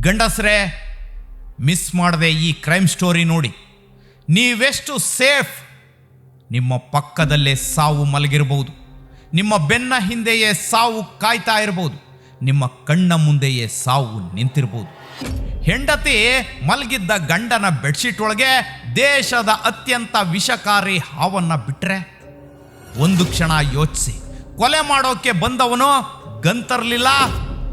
ಗಂಡಸರೇ, miss ಮಾಡದೆ ಈ crime story ನೋಡಿ. ನೀವೆಷ್ಟು ಸೇಫ್. ನಿಮ್ಮ ಪಕ್ಕದಲ್ಲೇ ಸಾವು ಮಲಗಿರಬಹುದು, ನಿಮ್ಮ ಬೆನ್ನ ಹಿಂದೆಯೇ ಸಾವು ಕಾಯ್ತಾ ಇರಬಹುದು, ನಿಮ್ಮ ಕಣ್ಣ ಮುಂದೆಯೇ ಸಾವು ನಿಂತಿರಬಹುದು. ಹೆಂಡತಿ ಮಲಗಿದ್ದ ಗಂಡನ ಬೆಡ್ಶೀಟ್ ಒಳಗೆ ದೇಶದ ಅತ್ಯಂತ ವಿಷಕಾರಿ ಹಾವನ್ನ ಬಿಟ್ರೆ, ಒಂದು ಕ್ಷಣ ಯೋಚಿಸಿ. ಕೊಲೆ ಮಾಡೋಕೆ ಬಂದವನು ಗನ್ ತರಲಿಲ್ಲ,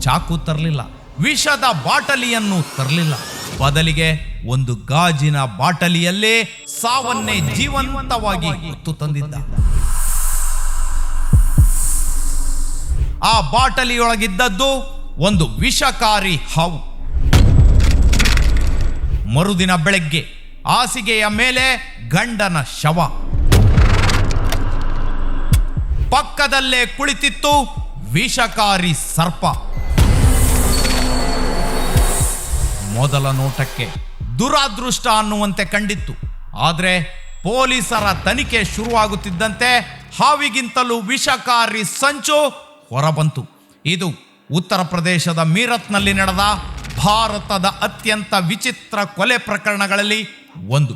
ಚಾಕು ತರಲಿಲ್ಲ, ವಿಷದ ಬಾಟಲಿಯನ್ನು ತರಲಿಲ್ಲ. ಬದಲಿಗೆ ಒಂದು ಗಾಜಿನ ಬಾಟಲಿಯಲ್ಲೇ ಸಾವನ್ನೇ ಜೀವಂತವಾಗಿ ಹೊತ್ತು ತಂದಿದ್ದ. ಆ ಬಾಟಲಿಯೊಳಗಿದ್ದದ್ದು ಒಂದು ವಿಷಕಾರಿ ಹಾವು. ಮರುದಿನ ಬೆಳಗ್ಗೆ ಹಾಸಿಗೆಯ ಮೇಲೆ ಗಂಡನ ಶವ. ಪಕ್ಕದಲ್ಲೇ ಕುಳಿತಿತ್ತು ವಿಷಕಾರಿ ಸರ್ಪ. ಮೊದಲ ನೋಟಕ್ಕೆ ದುರಾದೃಷ್ಟ ಅನ್ನುವಂತೆ ಕಂಡಿತ್ತು. ಆದರೆ ಪೊಲೀಸರ ತನಿಖೆ ಶುರುವಾಗುತ್ತಿದ್ದಂತೆ ಹಾವಿಗಿಂತಲೂ ವಿಷಕಾರಿ ಸಂಚು ಹೊರಬಂತು. ಇದು ಉತ್ತರ ಪ್ರದೇಶದ ಮೀರತ್ನಲ್ಲಿ ನಡೆದ ಭಾರತದ ಅತ್ಯಂತ ವಿಚಿತ್ರ ಕೊಲೆ ಪ್ರಕರಣಗಳಲ್ಲಿ ಒಂದು.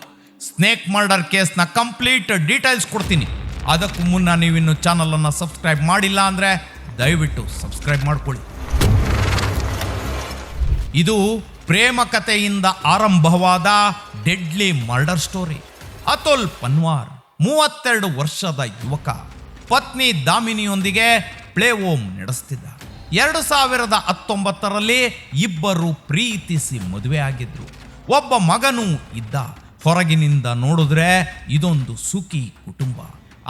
ಸ್ನೇಕ್ ಮರ್ಡರ್ ಕೇಸ್ನ ಕಂಪ್ಲೀಟ್ ಡೀಟೇಲ್ಸ್ ಕೊಡ್ತೀನಿ. ಅದಕ್ಕೂ ಮುನ್ನ ನೀವಿನ್ನು ಚಾನಲನ್ನು ಸಬ್ಸ್ಕ್ರೈಬ್ ಮಾಡಿಲ್ಲ ಅಂದರೆ ದಯವಿಟ್ಟು ಸಬ್ಸ್ಕ್ರೈಬ್ ಮಾಡ್ಕೊಳ್ಳಿ. ಇದು ಪ್ರೇಮ ಕಥೆಯಿಂದ ಆರಂಭವಾದ deadly murder story. Atul Panwar 32 ವರ್ಷದ ಯುವಕ ಪತ್ನಿ ದಾಮಿನಿಯೊಂದಿಗೆ ಪ್ಲೇ ಹೋಮ್ ನಡೆಸ್ತಿದ್ದ. 2019ರಲ್ಲಿ ಇಬ್ಬರು ಪ್ರೀತಿಸಿ ಮದುವೆ ಆಗಿದ್ರು. ಒಬ್ಬ ಮಗನೂ ಇದ್ದ. ಹೊರಗಿನಿಂದ ನೋಡಿದ್ರೆ ಇದೊಂದು ಸುಖಿ ಕುಟುಂಬ.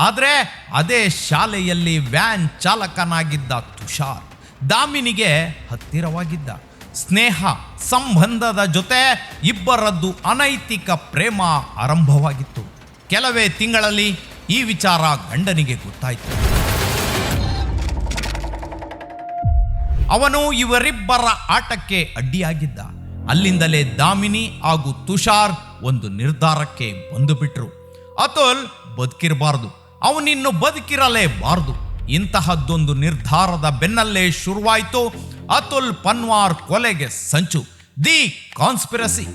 ಆದರೆ ಅದೇ ಶಾಲೆಯಲ್ಲಿ ವ್ಯಾನ್ ಚಾಲಕನಾಗಿದ್ದ ತುಷಾರ್ ದಾಮಿನಿಗೆ ಹತ್ತಿರವಾಗಿದ್ದ. ಸ್ನೇಹ ಸಂಬಂಧದ ಜೊತೆ ಇಬ್ಬರದ್ದು ಅನೈತಿಕ ಪ್ರೇಮ ಆರಂಭವಾಗಿತ್ತು. ಕೆಲವೇ ತಿಂಗಳಲ್ಲಿ ಈ ವಿಚಾರ ಗಂಡನಿಗೆ ಗೊತ್ತಾಯಿತು. ಅವನು ಇವರಿಬ್ಬರ ಆಟಕ್ಕೆ ಅಡ್ಡಿಯಾಗಿದ್ದ. ಅಲ್ಲಿಂದಲೇ ದಾಮಿನಿ ಹಾಗೂ ತುಷಾರ್ ಒಂದು ನಿರ್ಧಾರಕ್ಕೆ ಬಂದು ಬಿಟ್ರು. ಅತುಲ್ ಬದುಕಿರಬಾರ್ದು, ಅವನಿನ್ನು ಬದುಕಿರಲೇಬಾರ್ದು. ಇಂತಹದ್ದೊಂದು ನಿರ್ಧಾರದ ಬೆನ್ನಲ್ಲೇ ಶುರುವಾಯಿತು ಅತುಲ್ ಪನ್ವಾರ್ ಕೊಲೆಗೆ ಸಂಚು. The conspiracy.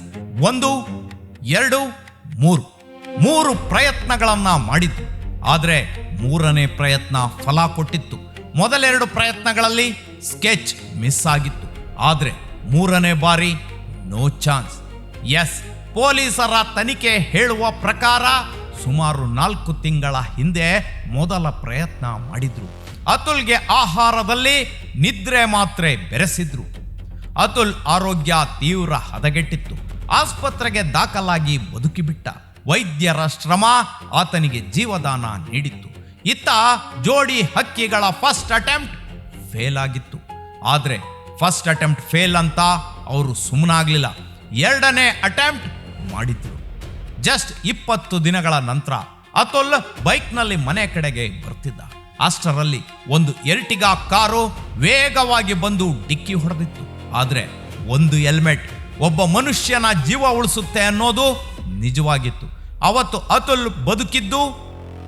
1, 2, 3 ಪ್ರಯತ್ನಗಳನ್ನ ಮಾಡಿದ್ದು. ಆದರೆ 3ನೇ ಪ್ರಯತ್ನ ಫಲ ಕೊಟ್ಟಿತ್ತು. ಮೊದಲೆರಡು ಪ್ರಯತ್ನಗಳಲ್ಲಿ ಸ್ಕೆಚ್ ಮಿಸ್ ಆಗಿತ್ತು. ಆದರೆ 3ನೇ ಬಾರಿ ನೋ ಚಾನ್ಸ್. ಎಸ್, ಪೊಲೀಸರ ತನಿಖೆ ಹೇಳುವ ಪ್ರಕಾರ ಸುಮಾರು 4 ತಿಂಗಳ ಹಿಂದೆ ಮೊದಲ ಪ್ರಯತ್ನ ಮಾಡಿದ್ರು. ಅತುಲ್ಗೆ ಆಹಾರದಲ್ಲಿ ನಿದ್ರೆ ಮಾತ್ರೆ ಬೆರೆಸಿದ್ರು. ಅತುಲ್ ಆರೋಗ್ಯ ತೀವ್ರ ಹದಗೆಟ್ಟಿತ್ತು. ಆಸ್ಪತ್ರೆಗೆ ದಾಖಲಾಗಿ ಬದುಕಿಬಿಟ್ಟ. ವೈದ್ಯರ ಶ್ರಮ ಆತನಿಗೆ ಜೀವದಾನ ನೀಡಿತ್ತು. ಇತ್ತ ಜೋಡಿ ಹಕ್ಕಿಗಳ ಫಸ್ಟ್ ಅಟೆಂಪ್ಟ್ ಫೇಲ್ ಆಗಿತ್ತು. ಆದರೆ ಫಸ್ಟ್ ಅಟೆಂಪ್ಟ್ ಫೇಲ್ ಅಂತ ಅವರು ಸುಮ್ಮನಾಗಲಿಲ್ಲ. 2ನೇ ಅಟೆಂಪ್ಟ್ ಮಾಡಿದ್ರು. ಜಸ್ಟ್ 20 ದಿನಗಳ ನಂತರ ಅತುಲ್ ಬೈಕ್ನಲ್ಲಿ ಮನೆ ಕಡೆಗೆ ಬರ್ತಿದ್ದ. ಅಷ್ಟರಲ್ಲಿ ಒಂದು ಎರ್ಟಿಗಾ ಕಾರು ವೇಗವಾಗಿ ಬಂದು ಡಿಕ್ಕಿ ಹೊಡೆದಿತ್ತು. ಆದರೆ ಒಂದು ಹೆಲ್ಮೆಟ್ ಒಬ್ಬ ಮನುಷ್ಯನ ಜೀವ ಉಳಿಸುತ್ತೆ ಅನ್ನೋದು ನಿಜವಾಗಿತ್ತು. ಅವತ್ತು ಅತುಲ್ ಬದುಕಿದ್ದು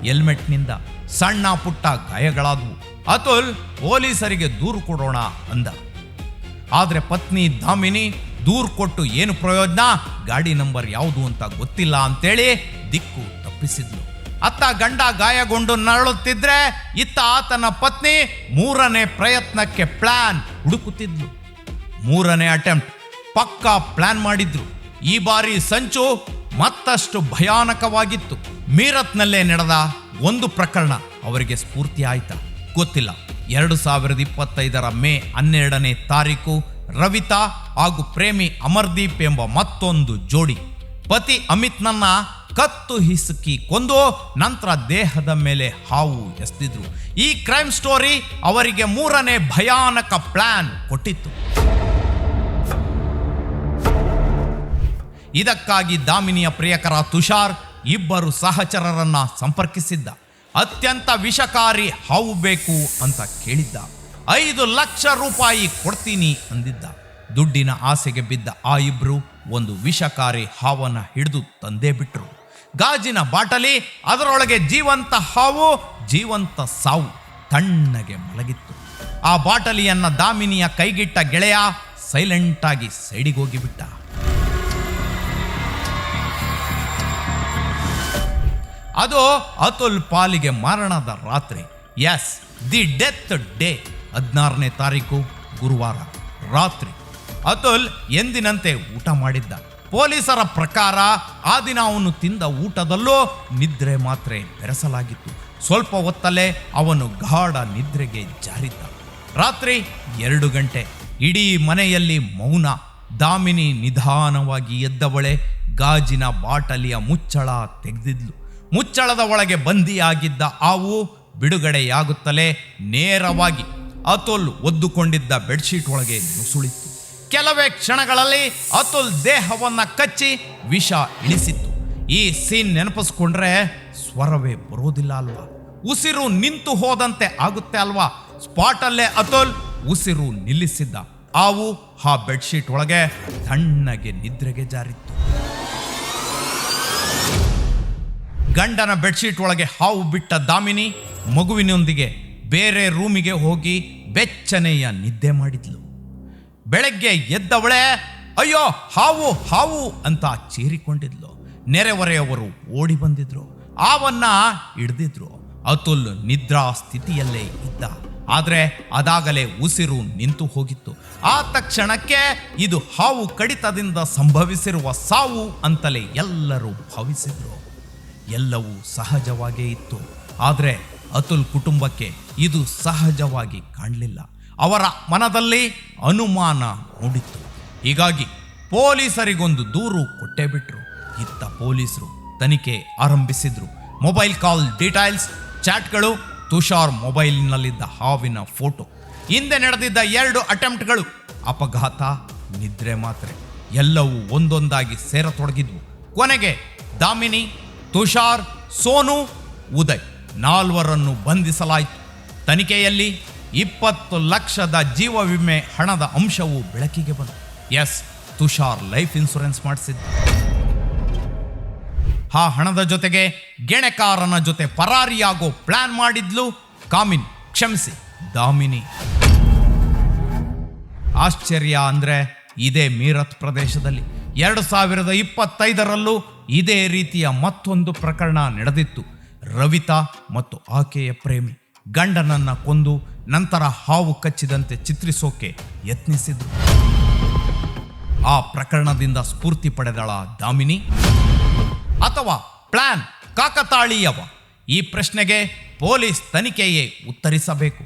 ಹೆಲ್ಮೆಟ್ನಿಂದ. ಸಣ್ಣ ಪುಟ್ಟ ಗಾಯಗಳಾದವು. ಅತುಲ್ ಪೊಲೀಸರಿಗೆ ದೂರು ಕೊಡೋಣ ಅಂದ. ಆದರೆ ಪತ್ನಿ ದಾಮಿನಿ ದೂರು ಕೊಟ್ಟು ಏನು ಪ್ರಯೋಜನ, ಗಾಡಿ ನಂಬರ್ ಯಾವುದು ಅಂತ ಗೊತ್ತಿಲ್ಲ ಅಂತೇಳಿ ದಿಕ್ಕು ತಪ್ಪಿಸಿದ್ಲು. ಅತ್ತ ಗಂಡ ಗಾಯಗೊಂಡು ನರಳುತ್ತಿದ್ರೆ ಇತ್ತ ಆತನ ಪತ್ನಿ 3ನೇ ಪ್ರಯತ್ನಕ್ಕೆ ಪ್ಲಾನ್ ಹುಡುಕುತ್ತಿದ್ಲು. 3ನೇ ಅಟೆಂಪ್ಟ್ ಪಕ್ಕಾ ಪ್ಲಾನ್ ಮಾಡಿದ್ರು. ಈ ಬಾರಿ ಸಂಚು ಮತ್ತಷ್ಟು ಭಯಾನಕವಾಗಿತ್ತು. ಮೀರತ್ನಲ್ಲೇ ನಡೆದ ಒಂದು ಪ್ರಕರಣ ಅವರಿಗೆ ಸ್ಫೂರ್ತಿ ಆಯ್ತಾ ಗೊತ್ತಿಲ್ಲ. 2025ರ ಮೇ 12ನೇ ತಾರೀಕು ರವಿತಾ ಹಾಗೂ ಪ್ರೇಮಿ ಅಮರ್ದೀಪ್ ಎಂಬ ಮತ್ತೊಂದು ಜೋಡಿ ಪತಿ ಅಮಿತ್ನನ್ನ ಕತ್ತು ಹಿಸುಕಿ ಕೊಂದು ನಂತರ ದೇಹದ ಮೇಲೆ ಹಾವು ಎಸೆದಿದ್ರು. ಈ ಕ್ರೈಮ್ ಸ್ಟೋರಿ ಅವರಿಗೆ 3ನೇ ಭಯಾನಕ ಪ್ಲಾನ್ ಕೊಟ್ಟಿತ್ತು. ಇದಕ್ಕಾಗಿ ದಾಮಿನಿಯ ಪ್ರಿಯಕರ ತುಷಾರ್ ಇಬ್ಬರು ಸಹಚರರನ್ನ ಸಂಪರ್ಕಿಸಿದ್ದ. ಅತ್ಯಂತ ವಿಷಕಾರಿ ಹಾವು ಬೇಕು ಅಂತ ಕೇಳಿದ್ದ. 5 ಲಕ್ಷ ರೂಪಾಯಿ ಕೊಡ್ತೀನಿ ಅಂದಿದ್ದ. ದುಡ್ಡಿನ ಆಸೆಗೆ ಬಿದ್ದ ಆ ಇಬ್ರು ಒಂದು ವಿಷಕಾರಿ ಹಾವನ್ನ ಹಿಡಿದು ತಂದೇ ಬಿಟ್ರು. ಗಾಜಿನ ಬಾಟಲಿ, ಅದರೊಳಗೆ ಜೀವಂತ ಹಾವು, ಜೀವಂತ ಸಾವು ತಣ್ಣಗೆ ಮಲಗಿತ್ತು. ಆ ಬಾಟಲಿಯನ್ನ ದಾಮಿನಿಯ ಕೈಗಿಟ್ಟ ಗೆಳೆಯ ಸೈಲೆಂಟಾಗಿ ಸೈಡಿಗೆ ಹೋಗಿಬಿಟ್ಟ. ಅದು ಅತುಲ್ ಪಾಲಿಗೆ ಮರಣದ ರಾತ್ರಿ. Yes, the death day. 16ನೇ ತಾರೀಕು ಗುರುವಾರ ರಾತ್ರಿ ಅತುಲ್ ಎಂದಿನಂತೆ ಊಟ ಮಾಡಿದ್ದ. ಪೊಲೀಸರ ಪ್ರಕಾರ ಆ ದಿನ ಅವನು ತಿಂದ ಊಟದಲ್ಲೂ ನಿದ್ರೆ ಮಾತ್ರೆ ಬೆರೆಸಲಾಗಿತ್ತು. ಸ್ವಲ್ಪ ಹೊತ್ತಲ್ಲೇ ಅವನು ಗಾಢ ನಿದ್ರೆಗೆ ಜಾರಿದ್ದ. ರಾತ್ರಿ 2 ಗಂಟೆ. ಇಡೀ ಮನೆಯಲ್ಲಿ ಮೌನ. ದಾಮಿನಿ ನಿಧಾನವಾಗಿ ಎದ್ದವಳೆ ಗಾಜಿನ ಬಾಟಲಿಯ ಮುಚ್ಚಳ ತೆಗೆದಿದ್ಲು. ಮುಚ್ಚಳದ ಒಳಗೆ ಬಂದಿಯಾಗಿದ್ದ ಹಾವು ಬಿಡುಗಡೆಯಾಗುತ್ತಲೇ ನೇರವಾಗಿ ಅತುಲ್ ಒದ್ದುಕೊಂಡಿದ್ದ ಬೆಡ್ಶೀಟ್ ಒಳಗೆ ನುಸುಳಿತ್ತು. ಕೆಲವೇ ಕ್ಷಣಗಳಲ್ಲಿ ಅತುಲ್ ದೇಹವನ್ನ ಕಚ್ಚಿ ವಿಷ ಇಳಿಸಿತ್ತು. ಈ ಸೀನ್ ನೆನಪಿಸ್ಕೊಂಡ್ರೆ ಸ್ವರವೇ ಬರೋದಿಲ್ಲ ಅಲ್ವಾ? ಉಸಿರು ನಿಂತು ಹೋದಂತೆ ಆಗುತ್ತೆ ಅಲ್ವಾ? ಸ್ಪಾಟಲ್ಲೇ ಅತುಲ್ ಉಸಿರು ನಿಲ್ಲಿಸಿದ್ದ. ಹಾವು ಆ ಬೆಡ್ಶೀಟ್ ಒಳಗೆ ತಣ್ಣಗೆ ನಿದ್ರೆಗೆ ಜಾರಿತ್ತು. ಗಂಡನ ಬೆಡ್ಶೀಟ್ ಒಳಗೆ ಹಾವು ಬಿಟ್ಟ ದಾಮಿನಿ ಮಗುವಿನೊಂದಿಗೆ ಬೇರೆ ರೂಮಿಗೆ ಹೋಗಿ ಬೆಚ್ಚನೆಯ ನಿದ್ದೆ ಮಾಡಿದ್ಲು. ಬೆಳಗ್ಗೆ ಎದ್ದವಳೆ ಅಯ್ಯೋ ಹಾವು ಹಾವು ಅಂತ ಚೀರಿಕೊಂಡಿದ್ಲು. ನೆರೆಹೊರೆಯವರು ಓಡಿ ಬಂದಿದ್ರು, ಹಾವನ್ನ ಹಿಡ್ದಿದ್ರು. ಅತುಲ್ ನಿದ್ರಾ ಸ್ಥಿತಿಯಲ್ಲೇ ಇದ್ದ. ಆದರೆ ಅದಾಗಲೇ ಉಸಿರು ನಿಂತು ಹೋಗಿತ್ತು. ಆ ತಕ್ಷಣಕ್ಕೆ ಇದು ಹಾವು ಕಡಿತದಿಂದ ಸಂಭವಿಸಿರುವ ಸಾವು ಅಂತಲೇ ಎಲ್ಲರೂ ಭಾವಿಸಿದ್ರು. ಎಲ್ಲವೂ ಸಹಜವಾಗೇ ಇತ್ತು. ಆದರೆ ಅತುಲ್ ಕುಟುಂಬಕ್ಕೆ ಇದು ಸಹಜವಾಗಿ ಕಾಣಲಿಲ್ಲ. ಅವರ ಮನದಲ್ಲಿ ಅನುಮಾನ ಮೂಡಿತ್ತು. ಹೀಗಾಗಿ ಪೊಲೀಸರಿಗೊಂದು ದೂರು ಕೊಟ್ಟೇ ಬಿಟ್ರು. ಇತ್ತ ಪೊಲೀಸರು ತನಿಖೆ ಆರಂಭಿಸಿದ್ರು. ಮೊಬೈಲ್ ಕಾಲ್ ಡೀಟೈಲ್ಸ್, ಚಾಟ್ಗಳು, ತುಷಾರ್ ಮೊಬೈಲ್ನಲ್ಲಿದ್ದ ಹಾವಿನ ಫೋಟೋ, ಹಿಂದೆ ನಡೆದಿದ್ದ 2 ಅಟೆಂಪ್ಟ್ಗಳು, ಅಪಘಾತ, ನಿದ್ರೆ ಮಾತ್ರೆ ಎಲ್ಲವೂ ಒಂದೊಂದಾಗಿ ಸೇರತೊಡಗಿದ್ವು. ಕೊನೆಗೆ ದಾಮಿನಿ, ತುಷಾರ್, ಸೋನು, ಉದಯ್ 4ರನ್ನು ಬಂಧಿಸಲಾಯಿತು. ತನಿಖೆಯಲ್ಲಿ 20 ಲಕ್ಷದ ಜೀವ ವಿಮೆ ಹಣದ ಅಂಶವು ಬೆಳಕಿಗೆ ಬಂತು. ಎಸ್, ತುಷಾರ್ ಲೈಫ್ ಇನ್ಶೂರೆನ್ಸ್ ಮಾಡಿಸಿದ್ದ. ಆ ಹಣದ ಜೊತೆಗೆ ಗೆಣೆಕಾರನ ಜೊತೆ ಪರಾರಿಯಾಗೋ ಪ್ಲಾನ್ ಮಾಡಿದ್ಲು ದಾಮಿನಿ. ಆಶ್ಚರ್ಯ ಅಂದ್ರೆ ಇದೇ ಮೀರತ್ ಪ್ರದೇಶದಲ್ಲಿ 2025ರಲ್ಲೂ ಇದೇ ರೀತಿಯ ಮತ್ತೊಂದು ಪ್ರಕರಣ ನಡೆದಿತ್ತು. ರವಿತಾ ಮತ್ತು ಆಕೆಯ ಪ್ರೇಮಿ ಗಂಡನನ್ನ ಕೊಂದು ನಂತರ ಹಾವು ಕಚ್ಚಿದಂತೆ ಚಿತ್ರಿಸೋಕೆ ಯತ್ನಿಸಿದ್ರು. ಆ ಪ್ರಕರಣದಿಂದ ಸ್ಫೂರ್ತಿ ಪಡೆದಳ ದಾಮಿನಿ ಅಥವಾ ಪ್ಲಾನ್ ಕಾಕತಾಳೀಯವ? ಈ ಪ್ರಶ್ನೆಗೆ ಪೊಲೀಸ್ ತನಿಖೆಯೇ ಉತ್ತರಿಸಬೇಕು.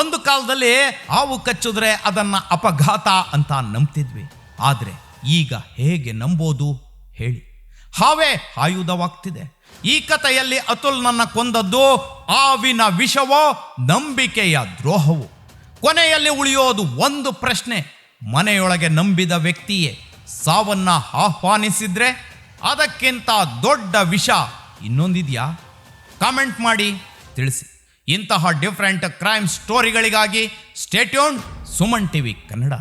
ಒಂದು ಕಾಲದಲ್ಲಿ ಹಾವು ಕಚ್ಚಿದ್ರೆ ಅದನ್ನ ಅಪಘಾತ ಅಂತ ನಂಬ್ತಿದ್ವಿ. ಆದರೆ ಈಗ ಹೇಗೆ ನಂಬೋದು ಹೇಳಿ? ಹಾವೇ ಆಯುಧವಾಗ್ತಿದೆ. ಈ ಕಥೆಯಲ್ಲಿ ಅತುಲ್ ನನ್ನ ಕೊಂದದ್ದು ಹಾವಿನ ವಿಷವೋ ನಂಬಿಕೆಯ ದ್ರೋಹವೋ? ಕೊನೆಯಲ್ಲಿ ಉಳಿಯೋದು ಒಂದು ಪ್ರಶ್ನೆ: ಮನೆಯೊಳಗೆ ನಂಬಿದ ವ್ಯಕ್ತಿಯೇ ಸಾವನ್ನ ಆಹ್ವಾನಿಸಿದ್ರೆ ಅದಕ್ಕಿಂತ ದೊಡ್ಡ ವಿಷ ಇನ್ನೊಂದಿದೆಯಾ? ಕಾಮೆಂಟ್ ಮಾಡಿ ತಿಳಿಸಿ. ಇಂತಹ ಡಿಫ್ರೆಂಟ್ ಕ್ರೈಮ್ ಸ್ಟೋರಿಗಳಿಗಾಗಿ stay tuned Suman TV Kannada.